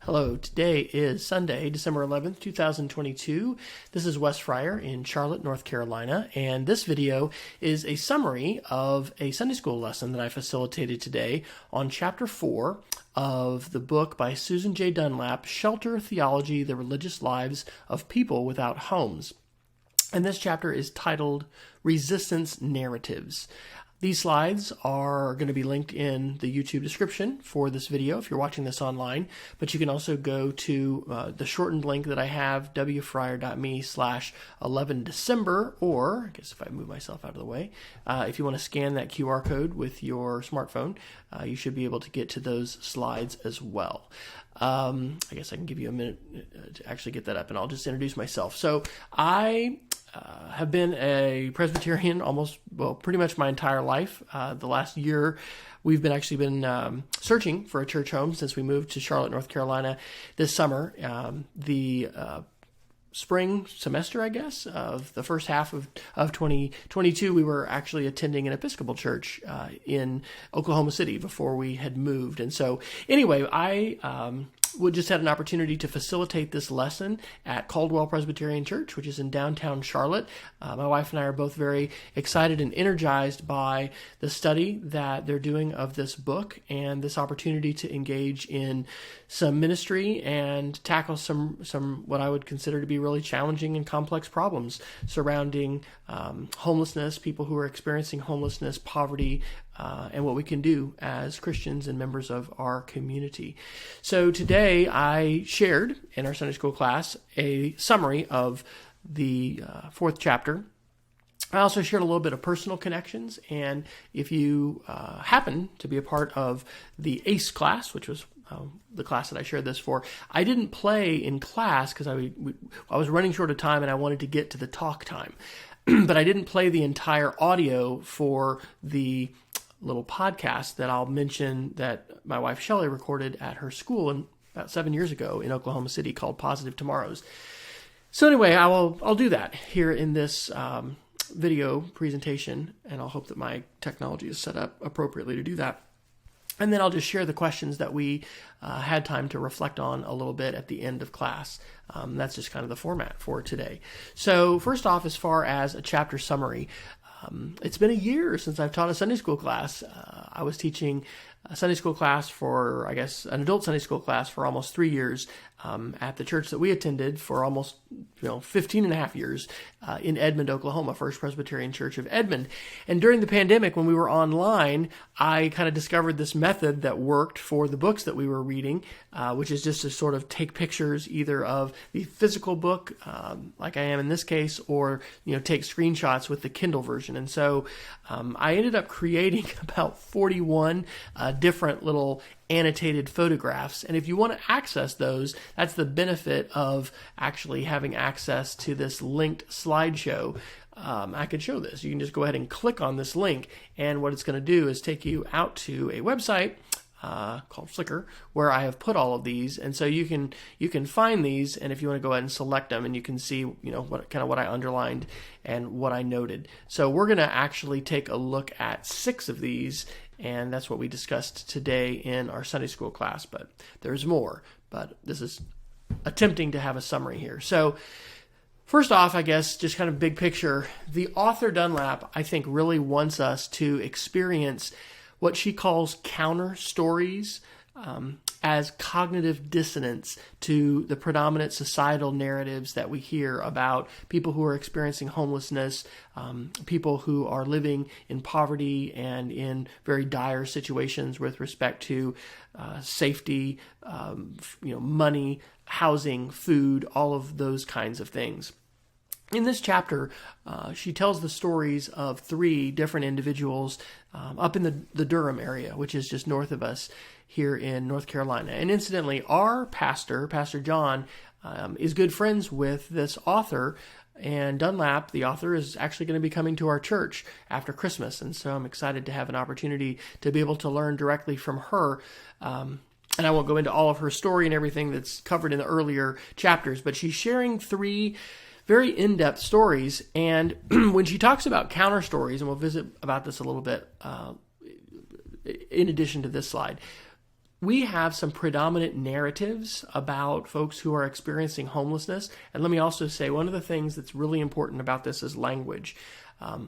Hello, today is Sunday, December 11th, 2022. This is Wes Fryer in Charlotte, North Carolina, and this video is a summary of a Sunday school lesson that I facilitated today on Chapter 4 of the book by Susan J. Dunlap, Shelter, Theology, The Religious Lives of People Without Homes. And this chapter is titled Resistance Narratives. These slides are going to be linked in the YouTube description for this video if you're watching this online, but you can also go to the shortened link that I have, wfryer.me/11December, or I guess if I move myself out of the way, if you want to scan that QR code with your smartphone, you should be able to get to those slides as well. I guess I can give you a minute to actually get that up, and I'll just introduce myself. So I have been a Presbyterian pretty much my entire life. The last year, we've been searching for a church home since we moved to Charlotte, North Carolina this summer. The spring semester, I guess, of the first half of 2022, we were actually attending an Episcopal church in Oklahoma City before we had moved. And so anyway, I we just had an opportunity to facilitate this lesson at Caldwell Presbyterian Church, which is in downtown Charlotte. My wife and I are both very excited and energized by the study that they're doing of this book and this opportunity to engage in some ministry and tackle some what I would consider to be really challenging and complex problems surrounding homelessness, people who are experiencing homelessness, poverty, and what we can do as Christians and members of our community. So today I shared in our Sunday school class a summary of the fourth chapter. I also shared a little bit of personal connections, and if you happen to be a part of the ACE class, which was the class that I shared this for, I didn't play in class because I was running short of time and I wanted to get to the talk time. But I didn't play the entire audio for the little podcast that I'll mention that my wife Shelly recorded at her school about 7 years ago in Oklahoma City called Positive Tomorrows. So anyway, I'll do that here in this video presentation, and I'll hope that my technology is set up appropriately to do that. And then I'll just share the questions that we had time to reflect on a little bit at the end of class. That's just kind of the format for today. So first off, as far as a chapter summary, it's been a year since I've taught a Sunday school class. I was teaching a Sunday school class for, an adult Sunday school class for almost 3 years at the church that we attended for almost 15 and a half years in Edmond, Oklahoma, First Presbyterian Church of Edmond. And during the pandemic, when we were online, I kind of discovered this method that worked for the books that we were reading, which is just to sort of take pictures either of the physical book, like I am in this case, or take screenshots with the Kindle version. And so I ended up creating about 41 different little annotated photographs. And if you want to access those, that's the benefit of actually having access to this linked slideshow. I could show this. You can just go ahead and click on this link, and what it's going to do is take you out to a website called Flickr, where I have put all of these, and so you can find these, and if you want to go ahead and select them, and you can see what I underlined and what I noted. So we're going to actually take a look at 6 of these, and that's what we discussed today in our Sunday school class, but there's more. But this is attempting to have a summary here. So first off, I guess, just kind of big picture, the author Dunlap, I think, really wants us to experience what she calls counter stories as cognitive dissonance to the predominant societal narratives that we hear about people who are experiencing homelessness, people who are living in poverty and in very dire situations with respect to safety, money, housing, food, all of those kinds of things. In this chapter, she tells the stories of 3 different individuals up in the Durham area, which is just north of us here in North Carolina. And incidentally, our pastor, Pastor John, is good friends with this author, and Dunlap, the author, is actually going to be coming to our church after Christmas. And so I'm excited to have an opportunity to be able to learn directly from her. And I won't go into all of her story and everything that's covered in the earlier chapters, but she's sharing 3 very in-depth stories. And when she talks about counter stories, and we'll visit about this a little bit in addition to this slide, we have some predominant narratives about folks who are experiencing homelessness. And let me also say, one of the things that's really important about this is language.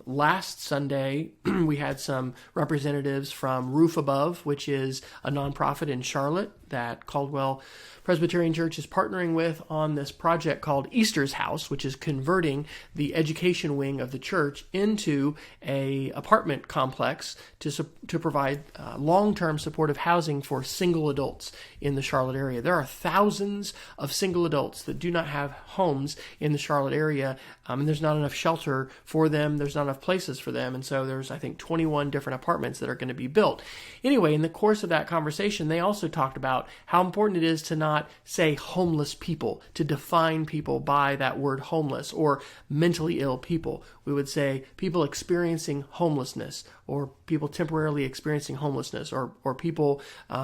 Last Sunday, we had some representatives from Roof Above, which is a nonprofit in Charlotte that Caldwell Presbyterian Church is partnering with on this project called Easter's House, which is converting the education wing of the church into a apartment complex to provide long-term supportive housing for single adults in the Charlotte area. There are thousands of single adults that do not have homes in the Charlotte area, and there's not enough shelter for them. There's not enough places for them, and so there's, I think, 21 different apartments that are going to be built. Anyway, in the course of that conversation, they also talked about how important it is to not say homeless people, to define people by that word homeless, or mentally ill people. We would say people experiencing homelessness, or people temporarily experiencing homelessness, or people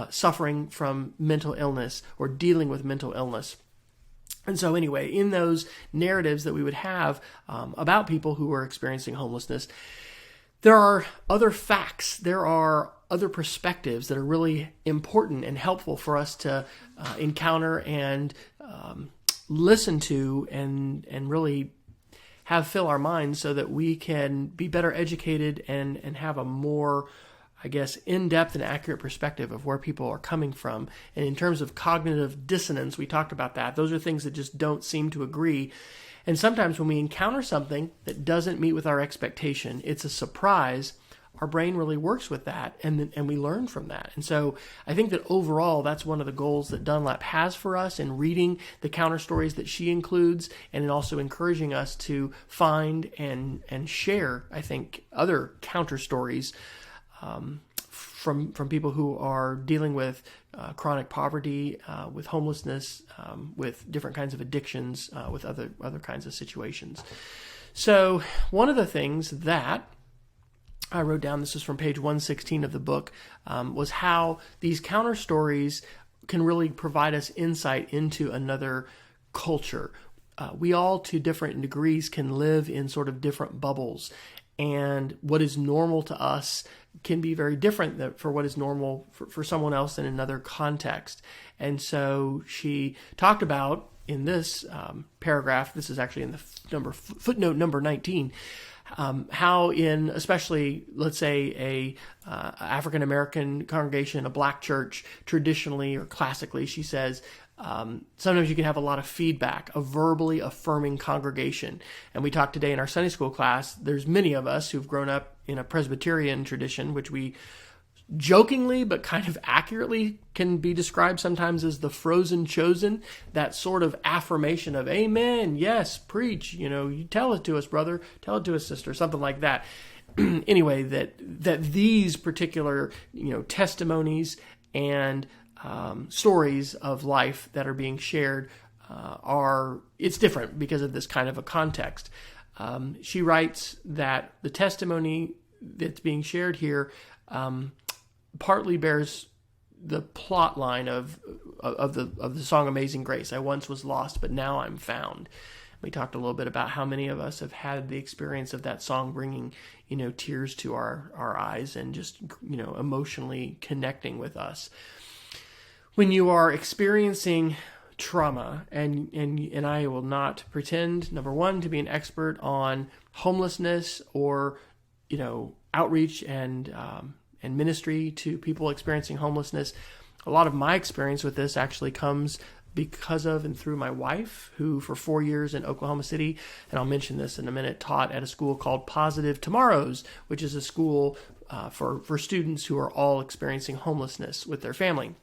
suffering from mental illness or dealing with mental illness. And so anyway, in those narratives that we would have about people who are experiencing homelessness, there are other facts, there are other perspectives that are really important and helpful for us to encounter and listen to and really have fill our minds so that we can be better educated and have a more, I guess, in-depth and accurate perspective of where people are coming from. And in terms of cognitive dissonance, we talked about that. Those are things that just don't seem to agree. And sometimes when we encounter something that doesn't meet with our expectation, it's a surprise. Our brain really works with that, and we learn from that. And so I think that overall, that's one of the goals that Dunlap has for us in reading the counter stories that she includes, and in also encouraging us to find and share, I think, other counter stories from people who are dealing with chronic poverty, with homelessness, with different kinds of addictions, with other kinds of situations. So one of the things that I wrote down, this is from page 116 of the book, was how these counter stories can really provide us insight into another culture. We all, to different degrees, can live in sort of different bubbles, and what is normal to us can be very different for what is normal for someone else in another context. And so she talked about in this paragraph, this is actually in the footnote number 19, how in especially, let's say, a African-American congregation, a black church, traditionally or classically, she says, sometimes you can have a lot of feedback, a verbally affirming congregation. And we talked today in our Sunday school class, there's many of us who've grown up in a Presbyterian tradition, which we jokingly but kind of accurately can be described sometimes as the frozen chosen, that sort of affirmation of amen, yes, preach, you tell it to us, brother, tell it to us, sister, something like that. Anyway, that these particular testimonies and stories of life that are being shared it's different because of this kind of a context. She writes that the testimony that's being shared here partly bears the plot line of the song Amazing Grace. I once was lost, but now I'm found. We talked a little bit about how many of us have had the experience of that song bringing, tears to our eyes and just, emotionally connecting with us. When you are experiencing trauma, and I will not pretend, number one, to be an expert on homelessness or, outreach and ministry to people experiencing homelessness. A lot of my experience with this actually comes because of and through my wife, who for 4 years in Oklahoma City, and I'll mention this in a minute, taught at a school called Positive Tomorrows, which is a school for students who are all experiencing homelessness with their family.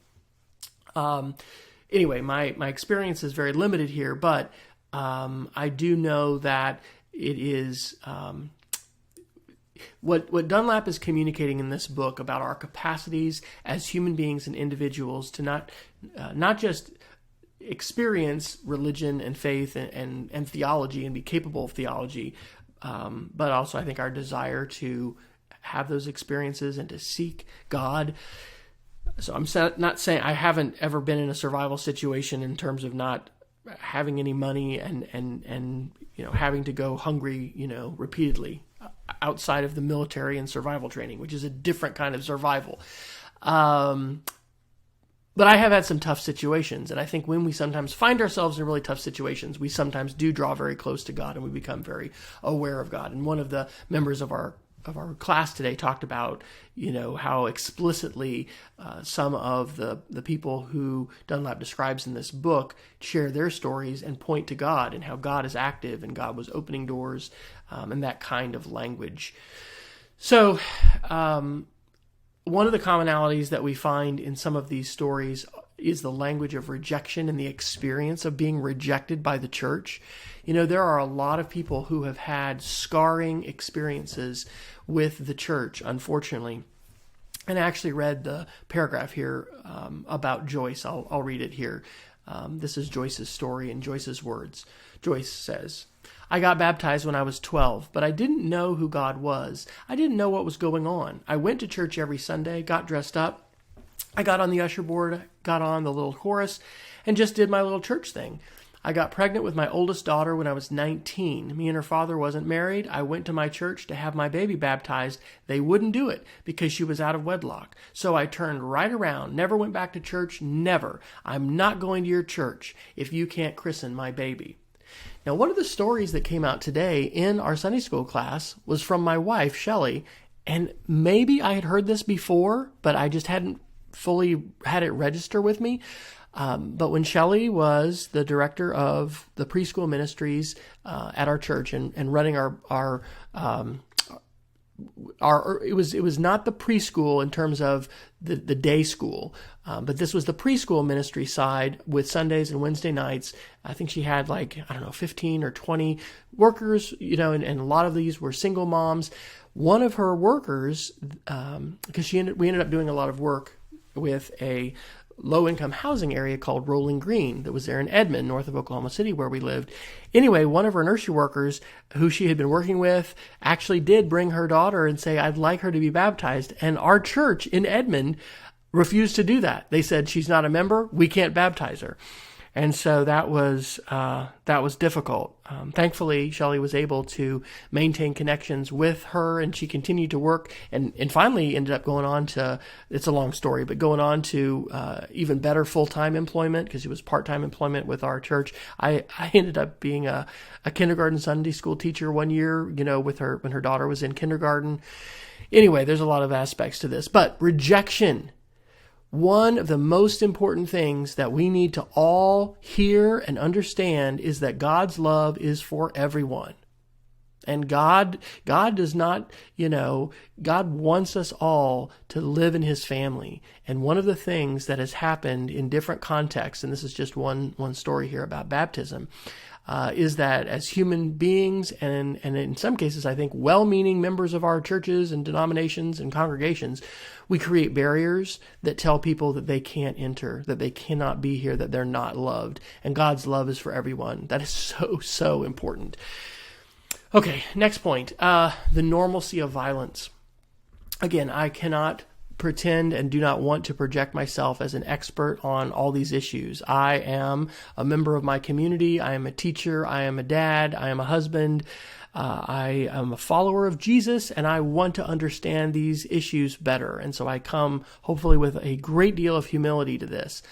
Anyway, my experience is very limited here, but I do know that it is what Dunlap is communicating in this book about our capacities as human beings and individuals to not just experience religion and faith and theology and be capable of theology, but also I think our desire to have those experiences and to seek God. So I'm not saying I haven't ever been in a survival situation in terms of not having any money and having to go hungry, repeatedly outside of the military and survival training, which is a different kind of survival. But I have had some tough situations, and I think when we sometimes find ourselves in really tough situations, we sometimes do draw very close to God, and we become very aware of God. And one of the members of our class today talked about, how explicitly some of the people who Dunlap describes in this book share their stories and point to God and how God is active and God was opening doors, and that kind of language. So, one of the commonalities that we find in some of these stories is the language of rejection and the experience of being rejected by the church. There are a lot of people who have had scarring experiences with the church, unfortunately. And I actually read the paragraph here about Joyce. I'll read it here. This is Joyce's story and Joyce's words. Joyce says, "I got baptized when I was 12, but I didn't know who God was. I didn't know what was going on. I went to church every Sunday, got dressed up. I got on the usher board, got on the little chorus, and just did my little church thing. I got pregnant with my oldest daughter when I was 19. Me and her father wasn't married. I went to my church to have my baby baptized. They wouldn't do it because she was out of wedlock. So I turned right around, never went back to church, never. I'm not going to your church if you can't christen my baby." Now, one of the stories that came out today in our Sunday school class was from my wife, Shelly, and maybe I had heard this before, but I just hadn't fully had it register with me. But when Shelly was the director of the preschool ministries at our church and running our it was not the preschool in terms of the day school, but this was the preschool ministry side with Sundays and Wednesday nights. I think she had 15 or 20 workers, and a lot of these were single moms. One of her workers, because we ended up doing a lot of work with a low-income housing area called Rolling Green that was there in Edmond, north of Oklahoma City, where we lived. Anyway, one of her nursery workers, who she had been working with, actually did bring her daughter and say, "I'd like her to be baptized." And our church in Edmond refused to do that. They said, "She's not a member. We can't baptize her." And so that was difficult. Thankfully, Shelly was able to maintain connections with her, and she continued to work and finally ended up going on to, it's a long story, but going on to even better full-time employment, because it was part-time employment with our church. I ended up being a kindergarten Sunday school teacher one year, with her when her daughter was in kindergarten. Anyway, there's a lot of aspects to this. But rejection. One of the most important things that we need to all hear and understand is that God's love is for everyone. And God does not, God wants us all to live in his family. And one of the things that has happened in different contexts, and this is just one story here about baptism, is that as human beings, and in some cases, I think, well-meaning members of our churches and denominations and congregations, we create barriers that tell people that they can't enter, that they cannot be here, that they're not loved. And God's love is for everyone. That is so, so important. Okay, next point, the normalcy of violence. Again, I cannot pretend and do not want to project myself as an expert on all these issues. I am a member of my community. I am a teacher. I am a dad. I am a husband. I am a follower of Jesus, and I want to understand these issues better. And so I come hopefully with a great deal of humility to this.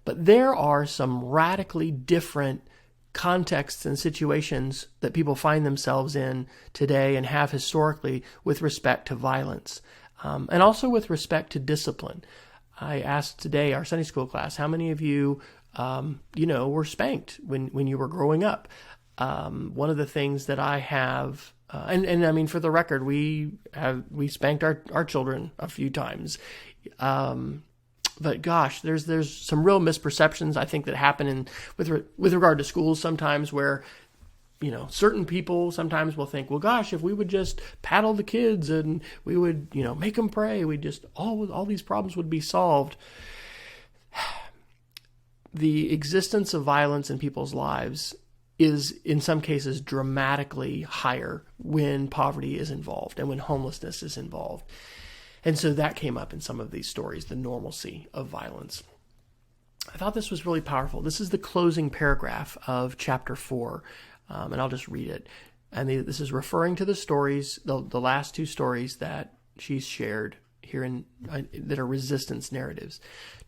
But there are some radically different contexts and situations that people find themselves in today and have historically with respect to violence. And also with respect to discipline. I asked today our Sunday school class, how many of you, were spanked when you were growing up? One of the things that I have, and I mean, for the record, we spanked our children a few times. But gosh, there's some real misperceptions I think that happen with regard to schools sometimes, where certain people sometimes will think, well, gosh, if we would just paddle the kids and we would, make them pray, we just, all these problems would be solved. The existence of violence in people's lives is, in some cases, dramatically higher when poverty is involved and when homelessness is involved. And so that came up in some of these stories, the normalcy of violence. I thought this was really powerful. This is the closing paragraph of chapter 4. And I'll just read it. And this is referring to the stories, the last two stories that she's shared that are resistance narratives.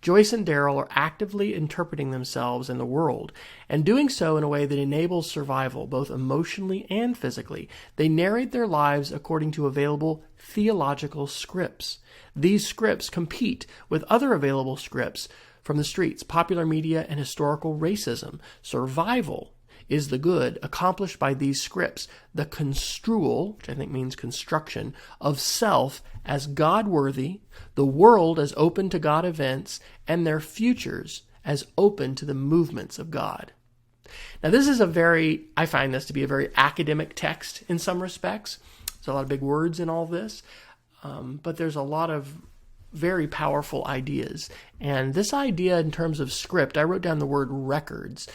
Joyce and Daryl are actively interpreting themselves and the world, and doing so in a way that enables survival, both emotionally and physically. They narrate their lives according to available theological scripts. These scripts compete with other available scripts from the streets, popular media, and historical racism. Survival is the good accomplished by these scripts, the construal, which I think means construction, of self as God-worthy, the world as open to God events, and their futures as open to the movements of God. Now, this is I find this to be a very academic text in some respects. There's a lot of big words in all this, but there's a lot of very powerful ideas. And this idea in terms of script, I wrote down the word records.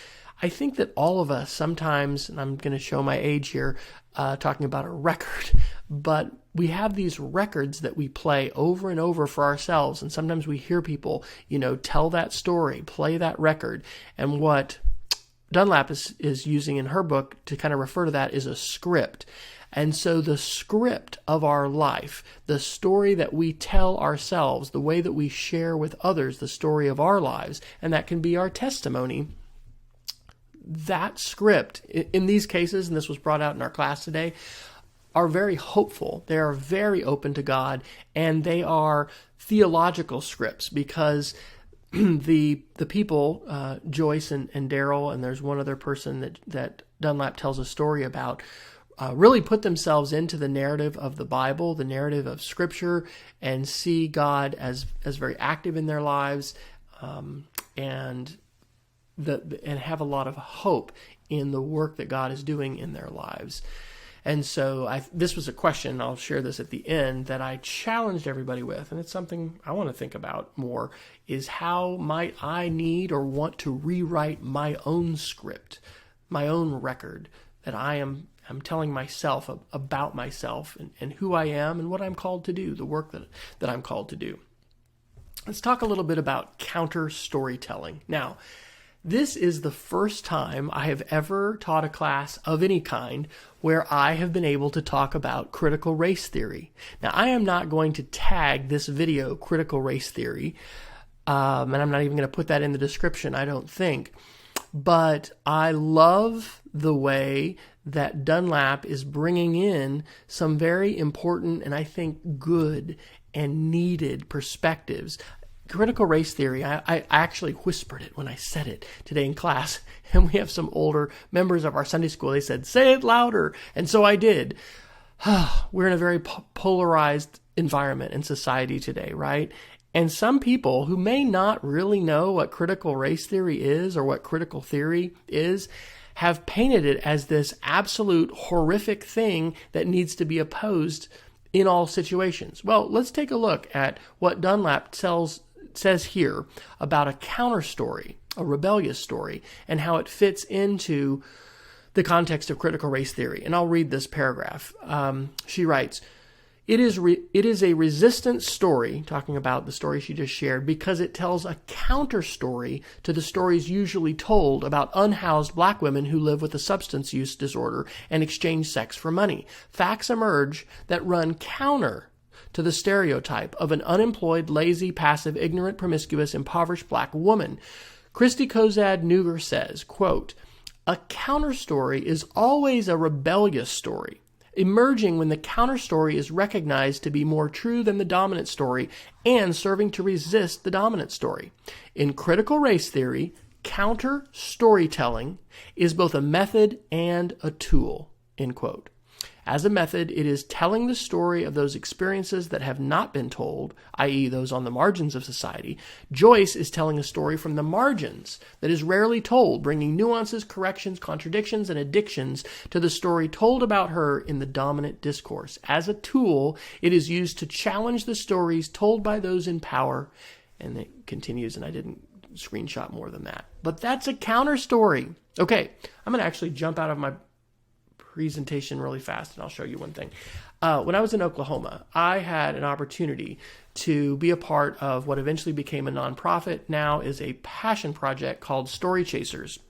I think that all of us sometimes, and I'm going to show my age here, talking about a record, but we have these records that we play over and over for ourselves. And sometimes we hear people, tell that story, play that record. And what Dunlap is using in her book to kind of refer to that is a script. And so the script of our life, the story that we tell ourselves, the way that we share with others the story of our lives, and that can be our testimony, that script, in these cases, and this was brought out in our class today, are very hopeful. They are very open to God, and they are theological scripts because the people, Joyce and Daryl, and there's one other person that Dunlap tells a story about, really put themselves into the narrative of the Bible, the narrative of Scripture, and see God as very active in their lives, and have a lot of hope in the work that God is doing in their lives. And so this was a question, I'll share this at the end, that I challenged everybody with, and it's something I want to think about more, is how might I need or want to rewrite my own script, my own record, that I'm telling myself about myself and who I am and what I'm called to do, the work that I'm called to do. Let's talk a little bit about counter storytelling. Now, this is the first time I have ever taught a class of any kind where I have been able to talk about critical race theory. Now, I am not going to tag this video critical race theory, and I'm not even going to put that in the description, I don't think. But I love the way that Dunlap is bringing in some very important and I think good and needed perspectives. Critical race theory, I actually whispered it when I said it today in class, and we have some older members of our Sunday school. They said, say it louder, and so I did. We're in a very polarized environment in society today, right? And some people who may not really know what critical race theory is or what critical theory is have painted it as this absolute horrific thing that needs to be opposed in all situations. Well, let's take a look at what Dunlap says here about a counter story, a rebellious story, and how it fits into the context of critical race theory. And I'll read this paragraph. She writes, It is a resistant story, talking about the story she just shared, because it tells a counter story to the stories usually told about unhoused black women who live with a substance use disorder and exchange sex for money. Facts emerge that run counter to the stereotype of an unemployed, lazy, passive, ignorant, promiscuous, impoverished black woman. Christy Kozad Nuger says, quote, a counter story is always a rebellious story, emerging when the counter story is recognized to be more true than the dominant story and serving to resist the dominant story. In critical race theory, counter storytelling is both a method and a tool, end quote. As a method, it is telling the story of those experiences that have not been told, i.e. those on the margins of society. Joyce is telling a story from the margins that is rarely told, bringing nuances, corrections, contradictions, and addictions to the story told about her in the dominant discourse. As a tool, it is used to challenge the stories told by those in power. And it continues, and I didn't screenshot more than that. But that's a counter story. Okay, I'm going to actually jump out of my presentation really fast, and I'll show you one thing. When I was in Oklahoma, I had an opportunity to be a part of what eventually became a nonprofit, now is a passion project called Story Chasers.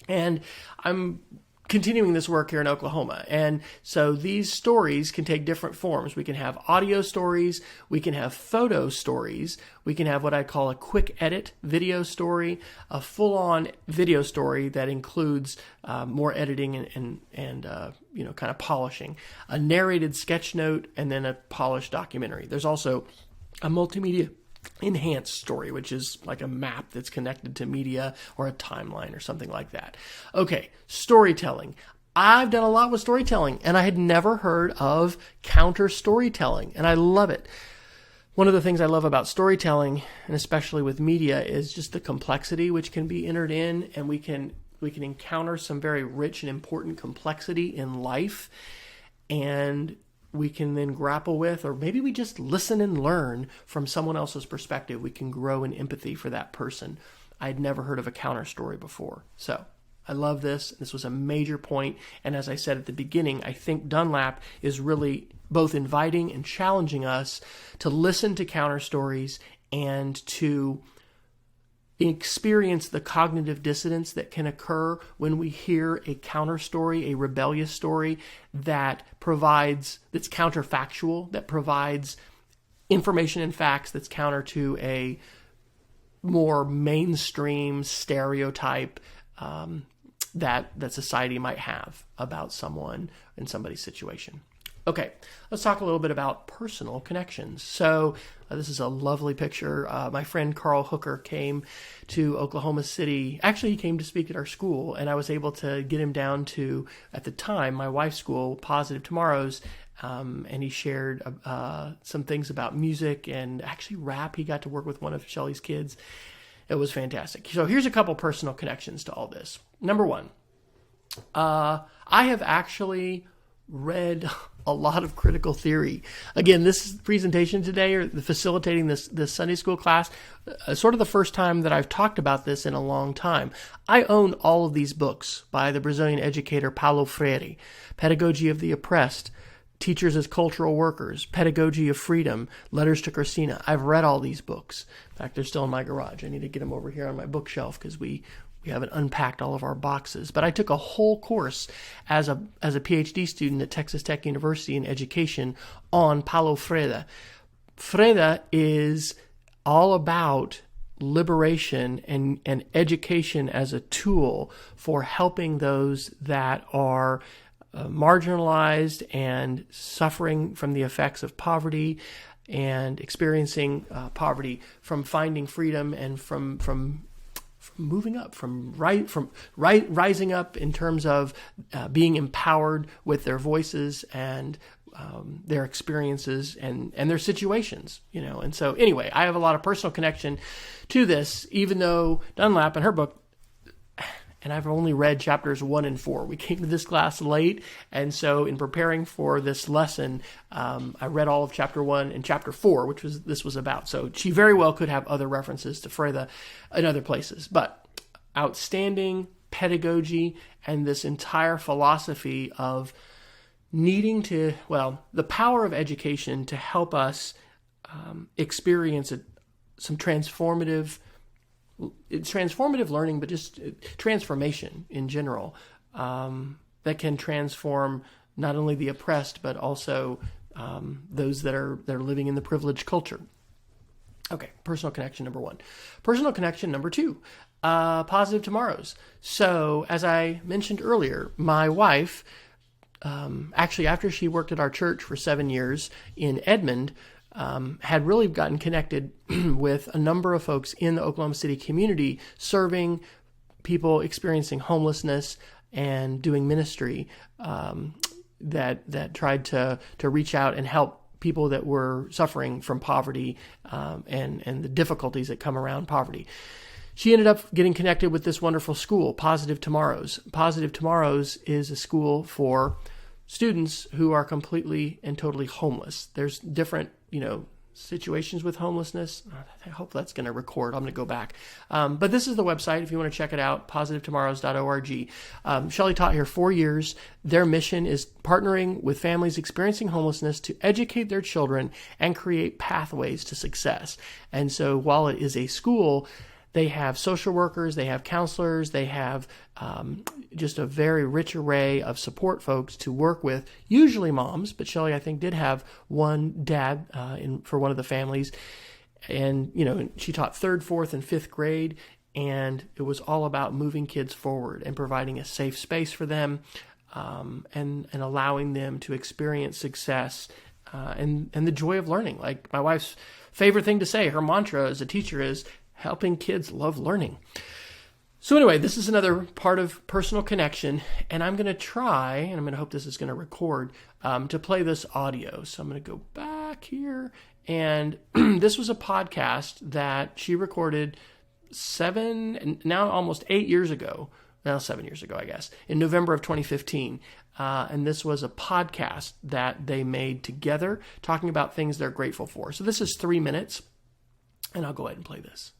And I'm continuing this work here in Oklahoma. And so these stories can take different forms. We can have audio stories, we can have photo stories, we can have what I call a quick edit video story, a full-on video story that includes more editing and kind of polishing, a narrated sketch note, and then a polished documentary. There's also a multimedia enhanced story, which is like a map that's connected to media or a timeline or something like that. Okay, storytelling. I've done a lot with storytelling, and I had never heard of counter storytelling, and I love it. One of the things I love about storytelling, and especially with media, is just the complexity which can be entered in, and we can encounter some very rich and important complexity in life, and we can then grapple with, or maybe we just listen and learn from someone else's perspective. We can grow in empathy for that person. I'd never heard of a counter story before. So I love this. This was a major point. And as I said at the beginning, I think Dunlap is really both inviting and challenging us to listen to counter stories and to experience the cognitive dissonance that can occur when we hear a counter story, a rebellious story that's counterfactual, that provides information and facts that's counter to a more mainstream stereotype that society might have about someone in somebody's situation. Okay, let's talk a little bit about personal connections. So this is a lovely picture. My friend Carl Hooker came to Oklahoma City. Actually, he came to speak at our school, and I was able to get him down to, at the time, my wife's school, Positive Tomorrows, and he shared some things about music and actually rap. He got to work with one of Shelly's kids. It was fantastic. So here's a couple personal connections to all this. Number one, I have actually read a lot of critical theory. Again, this presentation today, or facilitating this Sunday school class, sort of the first time that I've talked about this in a long time. I own all of these books by the Brazilian educator Paulo Freire: Pedagogy of the Oppressed, Teachers as Cultural Workers, Pedagogy of Freedom, Letters to Christina. I've read all these books. In fact, they're still in my garage. I need to get them over here on my bookshelf because we haven't unpacked all of our boxes. But I took a whole course as a PhD student at Texas Tech University in education on Paulo Freire. Freire is all about liberation and education as a tool for helping those that are marginalized and suffering from the effects of poverty and experiencing poverty, from finding freedom and from moving up, from rising up in terms of being empowered with their voices and their experiences and their situations, And so anyway, I have a lot of personal connection to this, even though Dunlap in her book, and I've only read chapters 1 and 4. We came to this class late, and so in preparing for this lesson, I read all of chapter 1 and chapter 4, which this was about. So she very well could have other references to Freire in other places. But outstanding pedagogy and this entire philosophy of needing to, the power of education to help us experience some transformative learning, but just transformation in general, that can transform not only the oppressed, but also those that are living in the privileged culture. Okay, personal connection number 1. Personal connection number 2, Positive Tomorrows. So as I mentioned earlier, my wife, actually after she worked at our church for 7 years in Edmond, had really gotten connected with a number of folks in the Oklahoma City community, serving people experiencing homelessness and doing ministry that tried to reach out and help people that were suffering from poverty and the difficulties that come around poverty. She ended up getting connected with this wonderful school, Positive Tomorrows. Positive Tomorrows is a school for students who are completely and totally homeless. There's different, situations with homelessness. I hope that's going to record. I'm going to go back. But this is the website if you want to check it out, positivetomorrows.org. Shelly taught here 4 years. Their mission is partnering with families experiencing homelessness to educate their children and create pathways to success. And so while it is a school, They have social workers, they have counselors, they have just a very rich array of support folks to work with, usually moms, but Shelly, I think, did have one dad for one of the families. And, she taught 3rd, 4th, and 5th grade, and it was all about moving kids forward and providing a safe space for them and allowing them to experience success and the joy of learning. Like my wife's favorite thing to say, her mantra as a teacher is, helping kids love learning. So anyway, this is another part of personal connection, and I'm going to try, and I'm going to hope this is going to record, to play this audio. So I'm going to go back here, and this was a podcast that she recorded 7 years ago, I guess, in November of 2015. And this was a podcast that they made together, talking about things they're grateful for. So this is 3 minutes, and I'll go ahead and play this.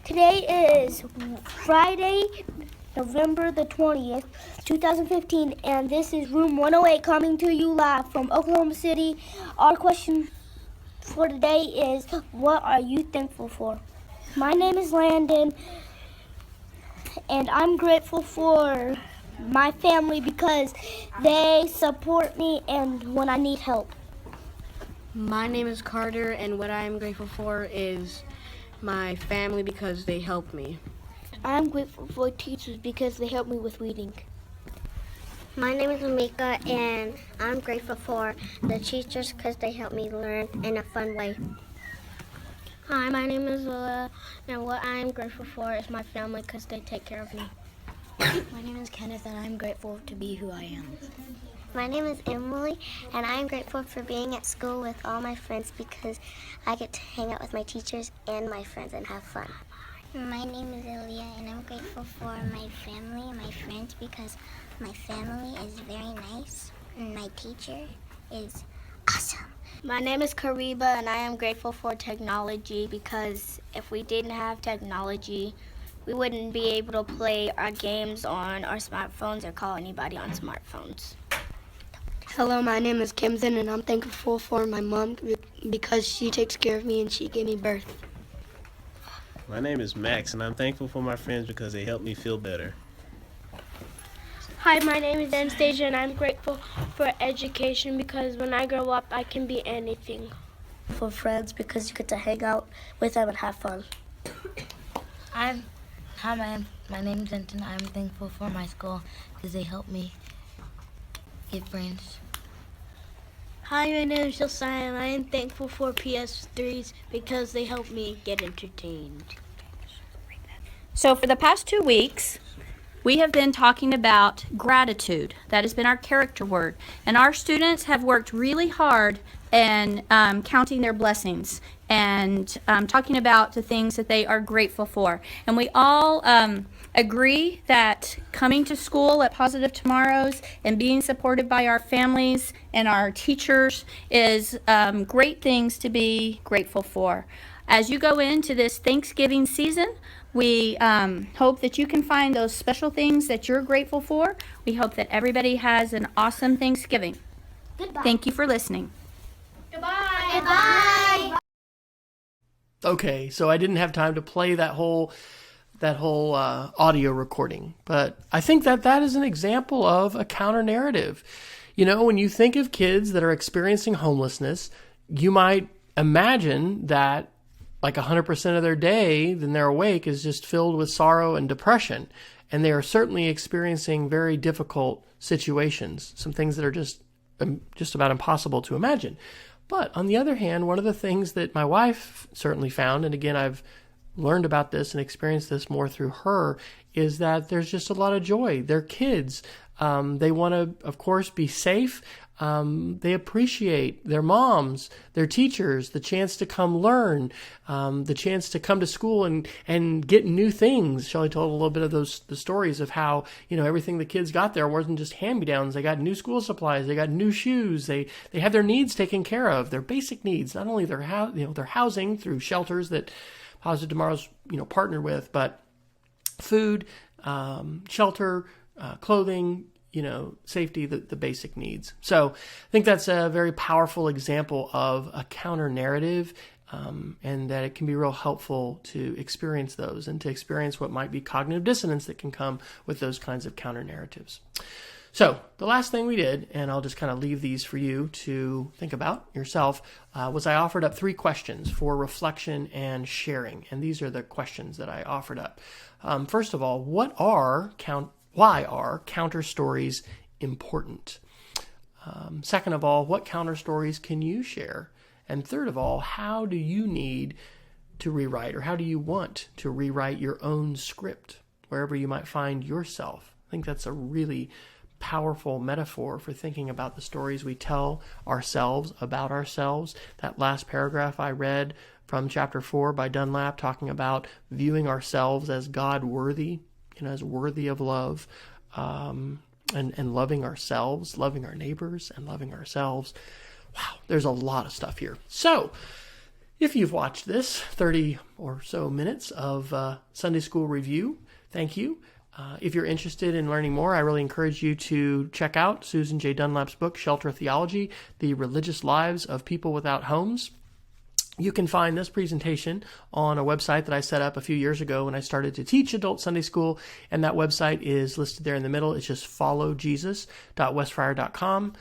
Today is Friday, November the 20th, 2015, and this is Room 108 coming to you live from Oklahoma City. Our question for today is, what are you thankful for? My name is Landon, and I'm grateful for my family because they support me and when I need help. My name is Carter, and what I am grateful for is my family because they help me. I'm grateful for teachers because they help me with reading. My name is Amika, and I'm grateful for the teachers because they help me learn in a fun way. Hi, my name is Willa, and what I'm grateful for is my family because they take care of me. My name is Kenneth, and I'm grateful to be who I am. My name is Emily, and I'm grateful for being at school with all my friends because I get to hang out with my teachers and my friends and have fun. My name is Aaliyah, and I'm grateful for my family and my friends because my family is very nice and my teacher is awesome. My name is Kariba, and I am grateful for technology because if we didn't have technology, we wouldn't be able to play our games on our smartphones or call anybody on smartphones. Hello, my name is Kimson, and I'm thankful for my mom because she takes care of me and she gave me birth. My name is Max, and I'm thankful for my friends because they help me feel better. Hi, my name is Anastasia, and I'm grateful for education because when I grow up, I can be anything. For friends because you get to hang out with them and have fun. Hi, my name is Denton. I'm thankful for my school because they help me get friends. Hi, my name is Josiah, and I am thankful for PS3s because they help me get entertained. So for the past 2 weeks, we have been talking about gratitude. That has been our character word. And our students have worked really hard in counting their blessings and talking about the things that they are grateful for. And we all agree that coming to school at Positive Tomorrows and being supported by our families and our teachers is great things to be grateful for. As you go into this Thanksgiving season, we hope that you can find those special things that you're grateful for. We hope that everybody has an awesome Thanksgiving. Goodbye. Thank you for listening. Goodbye. Goodbye. Okay, so I didn't have time to play that whole audio recording, but I think that is an example of a counter narrative. You know, when you think of kids that are experiencing homelessness, you might imagine that like 100% of their day, then they're awake, is just filled with sorrow and depression. And they are certainly experiencing very difficult situations, some things that are just about impossible to imagine. But on the other hand, one of the things that my wife certainly found, and again, I've learned about this and experienced this more through her, is that there's just a lot of joy. They're kids. They want to, of course, be safe. They appreciate their moms, their teachers, the chance to come learn, the chance to come to school and get new things. Shelly told a little bit of the stories of how, everything the kids got there wasn't just hand-me-downs. They got new school supplies. They got new shoes. They had their needs taken care of, their basic needs, not only their housing through shelters that Positive Tomorrow's, partnered with, but food, shelter, clothing, safety, the basic needs. So I think that's a very powerful example of a counter narrative, and that it can be real helpful to experience those and to experience what might be cognitive dissonance that can come with those kinds of counter narratives. So the last thing we did, and I'll just kind of leave these for you to think about yourself, was I offered up 3 questions for reflection and sharing. And these are the questions that I offered up. First of all, why are counter stories important? Second of all, what counter stories can you share? And third of all, how do you need to rewrite, or how do you want to rewrite your own script wherever you might find yourself? I think that's a really powerful metaphor for thinking about the stories we tell ourselves about ourselves. That last paragraph I read from chapter 4 by Dunlap, talking about viewing ourselves as God worthy, as worthy of love, and loving ourselves, loving our neighbors, and loving ourselves. Wow, there's a lot of stuff here. So, if you've watched this 30 or so minutes of Sunday School Review, thank you. If you're interested in learning more, I really encourage you to check out Susan J. Dunlap's book, Shelter Theology, The Religious Lives of People Without Homes. You can find this presentation on a website that I set up a few years ago when I started to teach adult Sunday school, and that website is listed there in the middle. It's just followjesus.westfryer.com.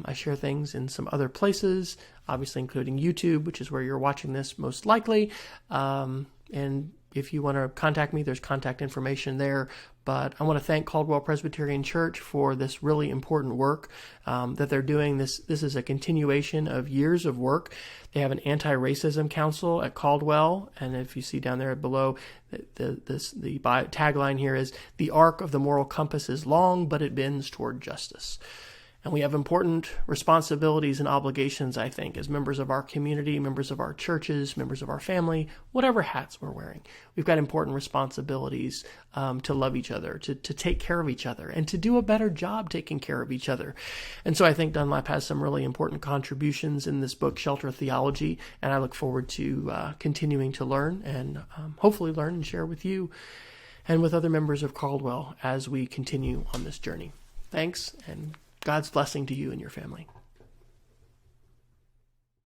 I share things in some other places, obviously including YouTube, which is where you're watching this most likely. And if you want to contact me, there's contact information there. But I want to thank Caldwell Presbyterian Church for this really important work that they're doing. This is a continuation of years of work. They have an anti-racism council at Caldwell, and if you see down there below, the tagline here is, "The arc of the moral compass is long, but it bends toward justice." And we have important responsibilities and obligations, I think, as members of our community, members of our churches, members of our family, whatever hats we're wearing. We've got important responsibilities to love each other, to take care of each other, and to do a better job taking care of each other. And so I think Dunlap has some really important contributions in this book, Shelter Theology, and I look forward to continuing to learn and hopefully learn and share with you and with other members of Caldwell as we continue on this journey. Thanks, and God's blessing to you and your family.